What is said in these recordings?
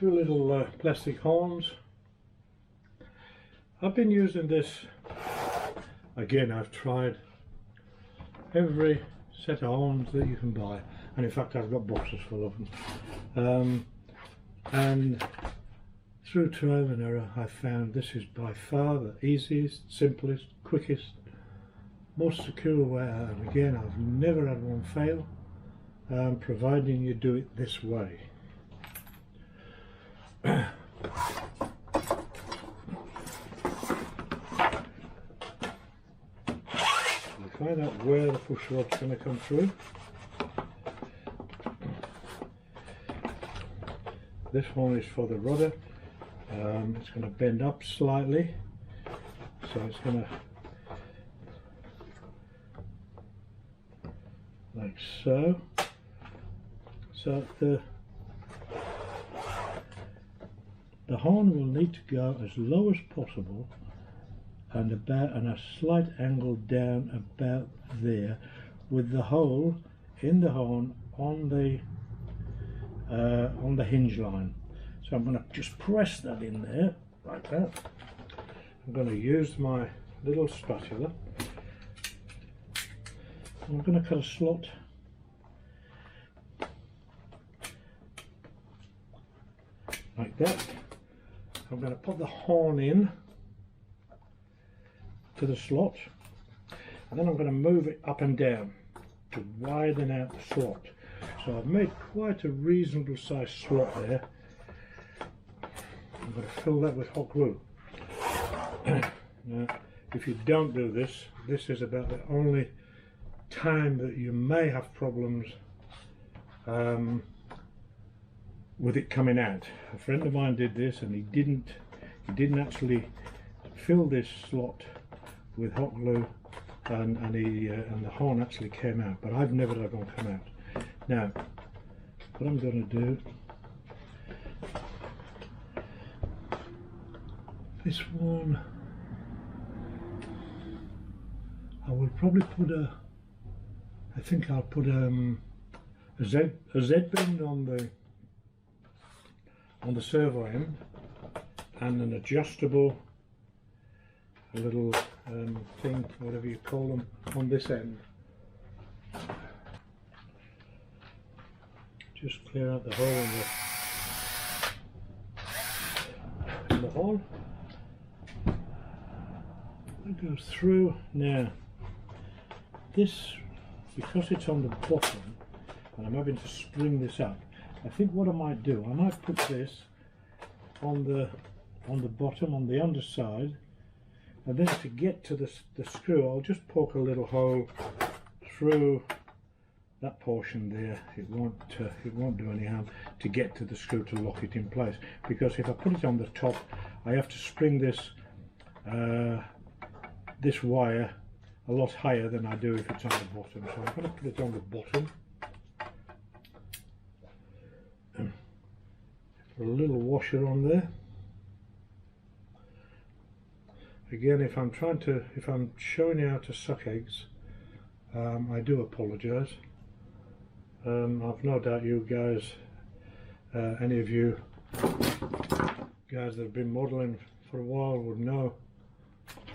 two little plastic horns. I've been using this, again I've tried every set of horns that you can buy, and in fact I've got boxes full of them, and through trial and error I found this is by far the easiest, simplest, quickest, most secure way, and again I've never had one fail, providing you do it this way. Find out where the push rod's going to come through. This one is for the rudder. It's going to bend up slightly, so it's going to, like so. So the horn will need to go as low as possible, and a slight angle down about there, with the hole in the horn on the hinge line. So I'm going to just press that in there like that. I'm going to use my little spatula. I'm going to cut a slot like that. I'm going to put the horn in to the slot, and then I'm going to move it up and down to widen out the slot. So I've made quite a reasonable sized slot there. I'm going to fill that with hot glue. Now, if you don't do this, this is about the only time that you may have problems with it coming out. A friend of mine did this, and he didn't actually fill this slot with hot glue, and the horn actually came out, but I've never had one come out. Now what I'm going to do, this one I will probably put I think I'll put a Z-bend on the servo end, and an adjustable little thing, whatever you call them, on this end. Just clear out the hole in the horn. It goes through. Now this, because it's on the bottom and I'm having to spring this up, I think what I might do, I might put this on the bottom, on the underside, and then to get to the screw I'll just poke a little hole through that portion there. It won't do any harm to get to the screw to lock it in place, because if I put it on the top I have to spring this this wire a lot higher than I do if it's on the bottom. So I'm going to put it on the bottom. Put a little washer on there. Again, if I'm showing you how to suck eggs, I do apologise. I've no doubt you guys, any of you guys that have been modelling for a while would know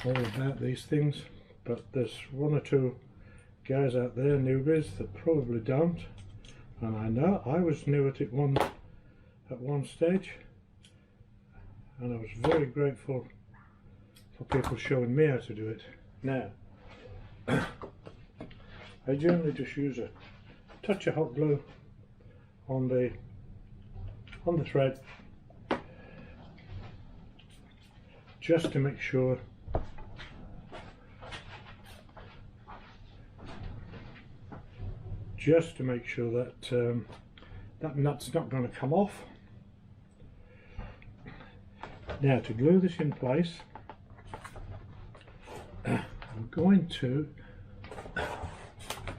all about these things, but there's one or two guys out there, newbies, that probably don't, and I know I was new at it at one stage, and I was very grateful for people showing me how to do it. Now I generally just use a touch of hot glue on the thread, just to make sure that that nut's not going to come off. Now, to glue this in place, I'm going to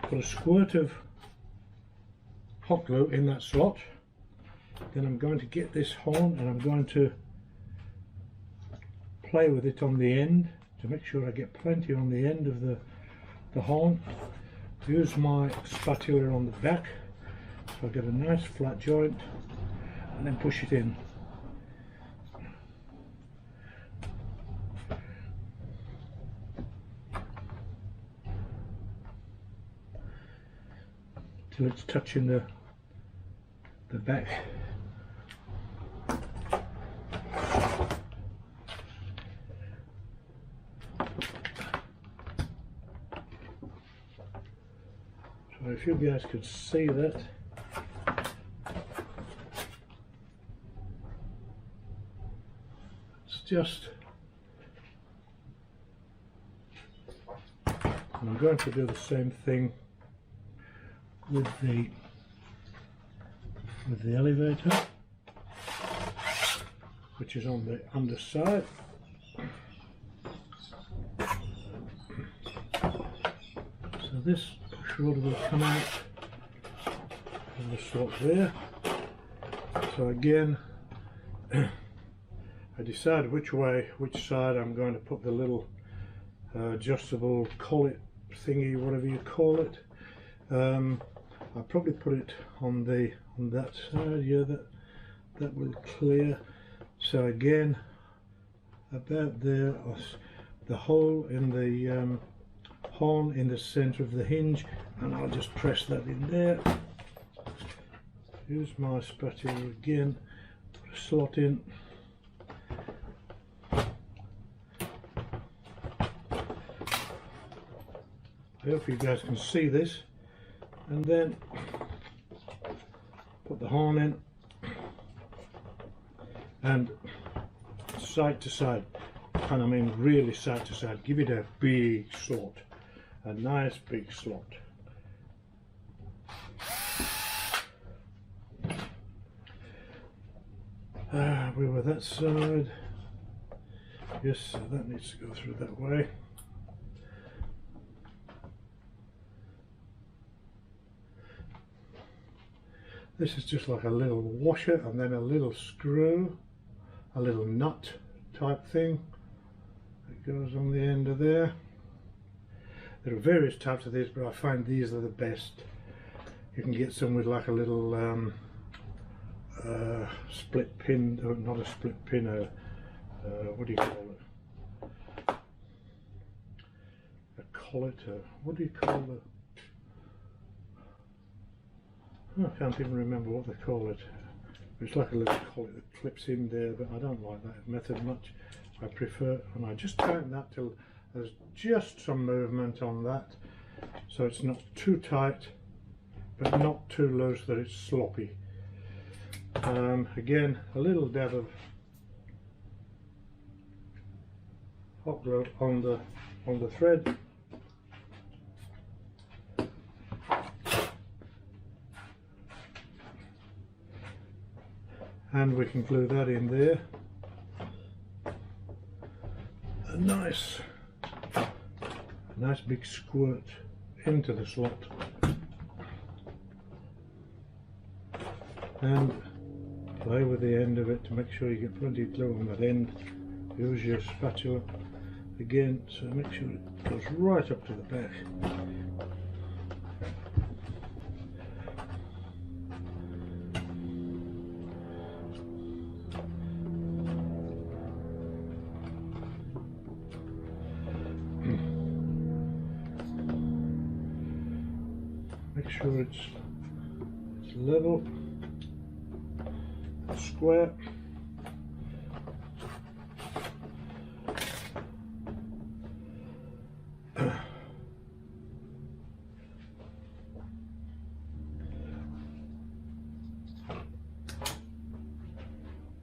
put a squirt of hot glue in that slot. Then I'm going to get this horn and I'm going to play with it on the end to make sure I get plenty on the end of the horn. Use my spatula on the back so I get a nice flat joint, and then push it in. till it's touching the back. So if you guys could see that, it's just, and I'm going to do the same thing with the elevator, which is on the underside. So this push rod will come out of the slot there. So again, I decide which side I'm going to put the little adjustable collet thingy, whatever you call it. I'll probably put it on that side. Yeah, that will clear. So again, about there, the hole in the horn in the center of the hinge, and I'll just press that in there. Use my spatula again, put a slot in. I hope you guys can see this, and then put the horn in, and side to side, and I mean really side to side, give it a big slot, a nice big slot. We were that side, yes, so that needs to go through that way. This is just like a little washer and then a little screw, a little nut type thing that goes on the end of there. There are various types of these, but I find these are the best. You can get some with like a little split pin, or not a split pin, what do you call it? A collet, what do you call the... I can't even remember what they call it. It's like a little collet that clips in there, but I don't like that method much. I prefer, and I just tighten that till there's just some movement on that, so it's not too tight, but not too loose that it's sloppy. Again, a little dab of hot glue on the thread. And we can glue that in there. A nice big squirt into the slot. And play with the end of it to make sure you get plenty of glue on that end. Use your spatula again, so make sure it goes right up to the back. Make sure it's level, square.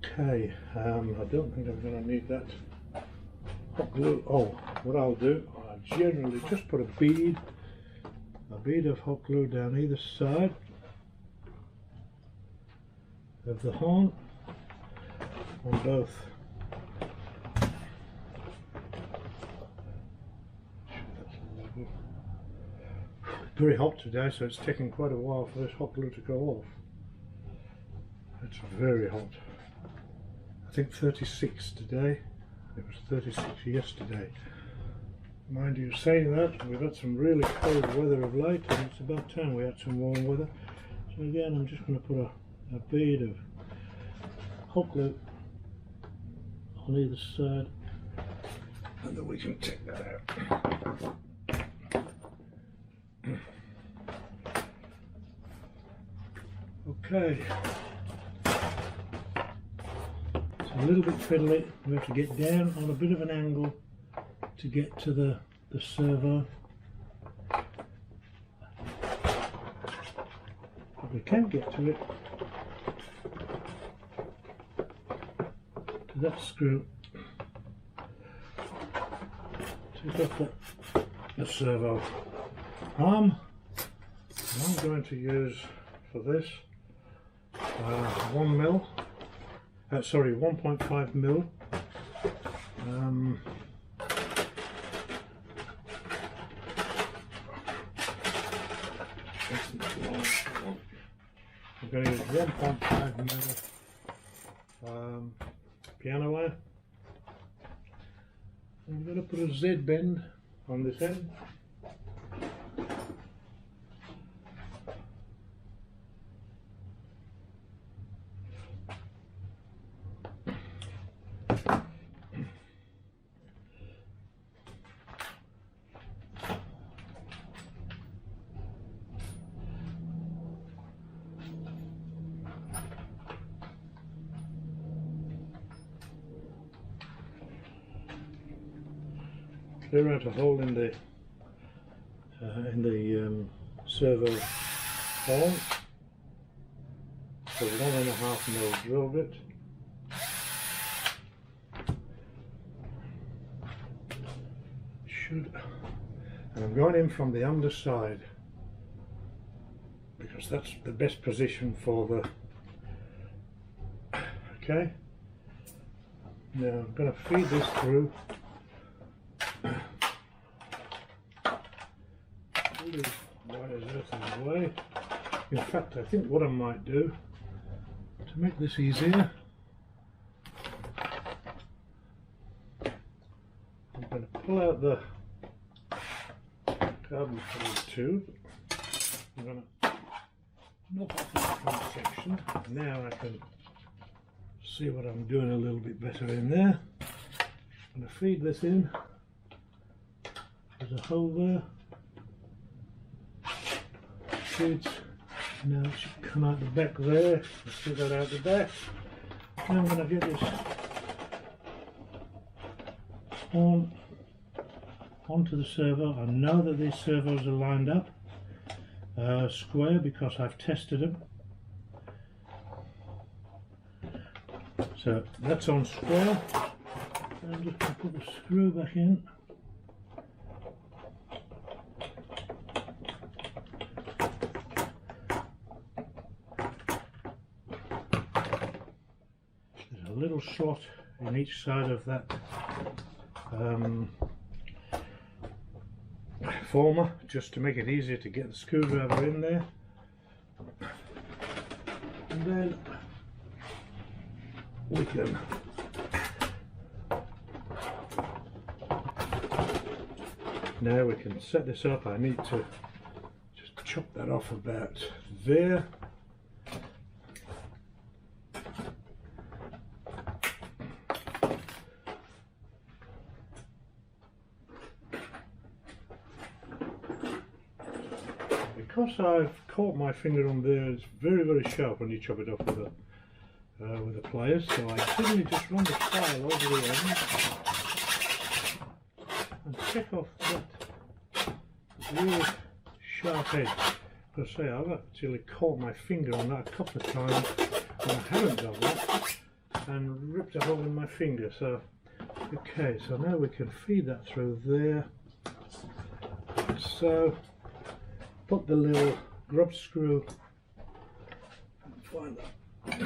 Okay, I don't think I'm going to need that hot glue. Oh, what I'll do, I generally just put a bead of hot glue down either side of the horn on both. Very hot today, so it's taking quite a while for this hot glue to go off. It's very hot. I think 36 today. It was 36 yesterday. Mind you, saying that, we've had some really cold weather of late, and it's about time we had some warm weather. So again, I'm just going to put a bead of hot glue on either side, and then we can take that out. Okay. It's a little bit fiddly. We have to get down on a bit of an angle to get to the servo. But we can get to it. To that screw. Take off the servo arm. I'm going to use for this 1 mil. Sorry, 1.5 mil. I'm going to use 1.5 mil piano wire. I'm going to put a Z bend on this end. Clear out a hole in the servo hole. So 1.5 mil drill bit. And I'm going in from the underside because that's the best position for the. Okay. Now I'm going to feed this through. All these wires out of the way. In fact, I think what I might do to make this easier, I'm going to pull out the carbon fiber tube. I'm going to knock off the front section. Now I can see what I'm doing a little bit better in there. I'm going to feed this in. There's a hole there. Feeds. Now it should come out the back there. Let's see that out the back. Now I'm going to get this onto the servo. I know that these servos are lined up square because I've tested them. So that's on square. I'm just going to put the screw back in. There's a little slot in each side of that former, just to make it easier to get the screwdriver in there. And then we can now we can set this up. I need to just chop that off about there. Because I've caught my finger on there, it's very, very sharp when you chop it off with a pliers, so I simply just run the file over the end and check off that really sharp edge. Because say I've actually caught my finger on that a couple of times and I haven't done that and ripped a hole in my finger. So okay, so now we can feed that through there. So put the little grub screw, find that.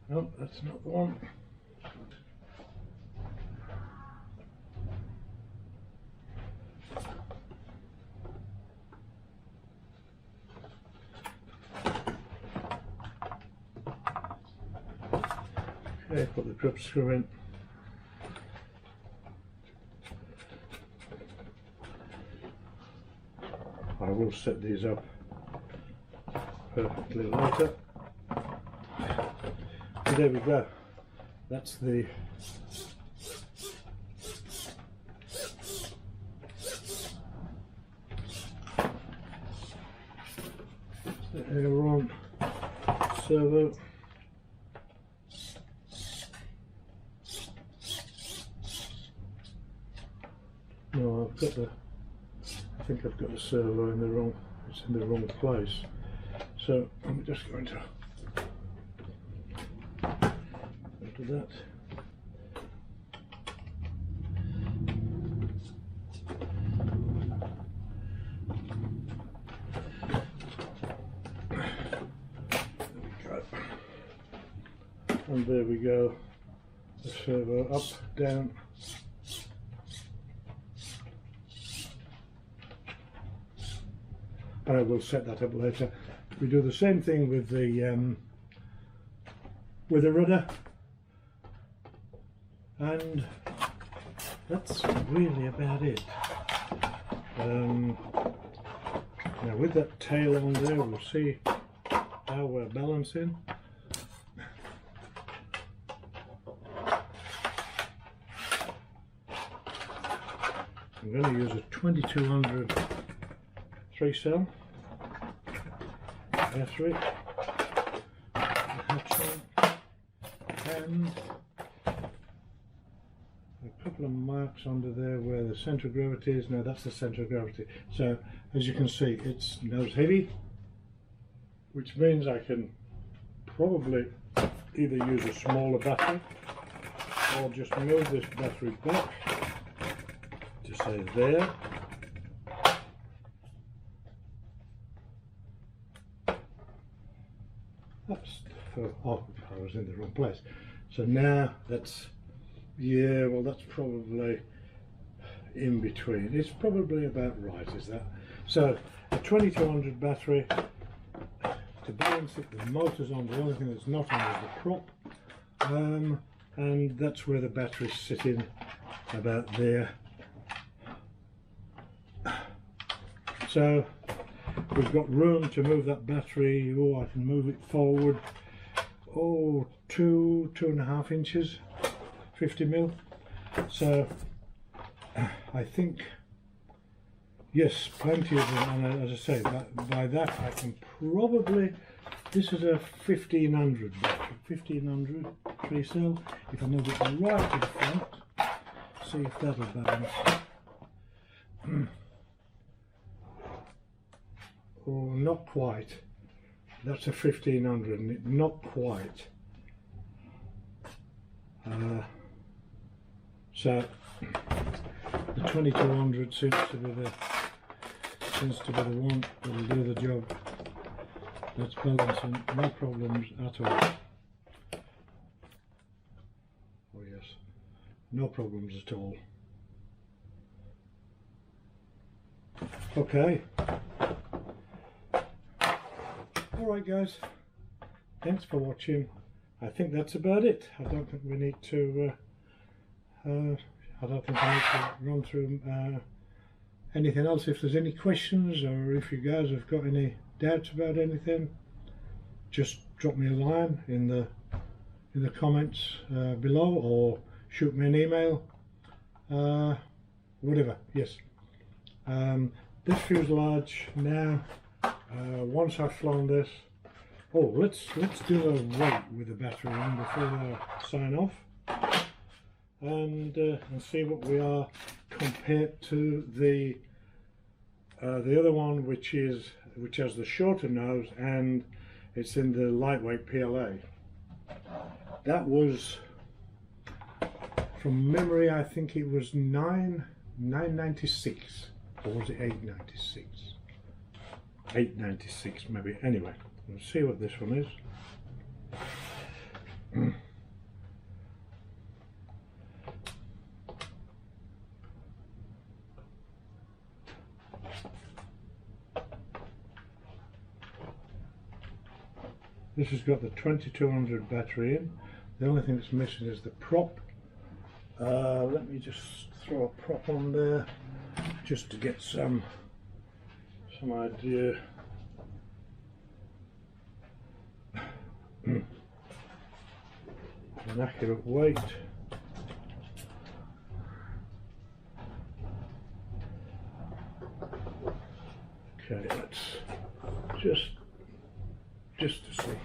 No, that's not the one. Okay, put the grub screw in. I will set these up perfectly later. So there we go. That's the aileron. servo. No, I've got the, I think I've got the servo in the wrong, it's in the wrong place. So I'm just going to go to that. And there we go, the servo up, down. And I will set that up later. We do the same thing with the rudder, and that's really about it. Now with that tail on there, we'll see how we're balancing. I'm going to use a 2200 3-cell battery, and a couple of marks under there where the centre of gravity is. Now that's the centre of gravity. So as you can see, it's nose heavy, which means I can probably either use a smaller battery or just move this battery back to say there. That's for, oh, I was in the wrong place. So now that's, yeah, well that's probably in between. It's probably about right, is that? So a 2200 battery, to balance it, the motor's on. The only thing that's not on is the prop, and that's where the battery's sitting, about there. So we've got room to move that battery. Oh, I can move it forward, oh, 2.5 inches, 50 mil. So I think, yes, plenty of them. And as I say, by that I can probably, this is a 1500 battery, 1500 3-cell. If I move it right to the front, see if that'll balance. Oh, not quite. That's a 1500, not quite. So the 2200 seems to be the one that will do the job. That's balancing, no problems at all. Oh yes, no problems at all. Okay. Alright guys, thanks for watching. I think that's about it. I don't think we need to I don't think I need to run through anything else. If there's any questions, or if you guys have got any doubts about anything, just drop me a line in the comments below, or shoot me an email, whatever. Yes, this fuselage now, once I've flown this, oh, let's do a weight with the battery on before I sign off, and see what we are compared to the other one, which has the shorter nose and it's in the lightweight PLA. That was, from memory, I think it was 996, or was it 896? 896 maybe. Anyway, let's see what this one is. This has got the 2200 battery in. The only thing that's missing is the prop. Let me just throw a prop on there just to get some idea. An accurate weight. Okay, let's just to see.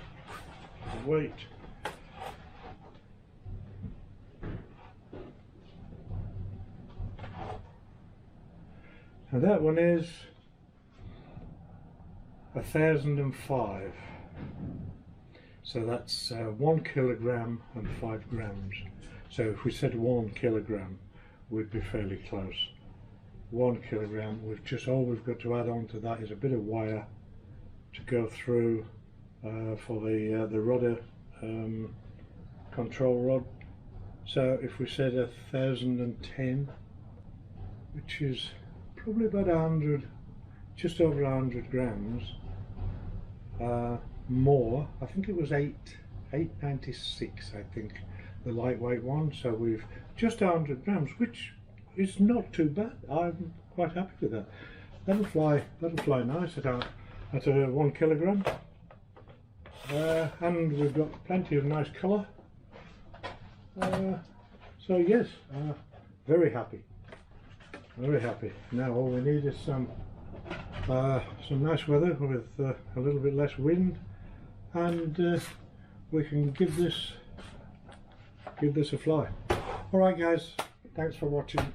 and that one is 1005. So that's 1 kilogram and 5 grams. So if we said 1 kilogram, we'd be fairly close. 1 kilogram, all we've got to add on to that is a bit of wire to go through for the rudder control rod. So if we said 1010, which is probably about 100, just over 100 grams more. I think it was 896, I think, the lightweight one. So we've just 100 grams, which is not too bad. I'm quite happy with that. That'll fly nice at 1 kilogram. And we've got plenty of nice colour. So yes, very happy. Very happy. Now all we need is some nice weather with a little bit less wind, and we can give this a fly. All right, guys. Thanks for watching.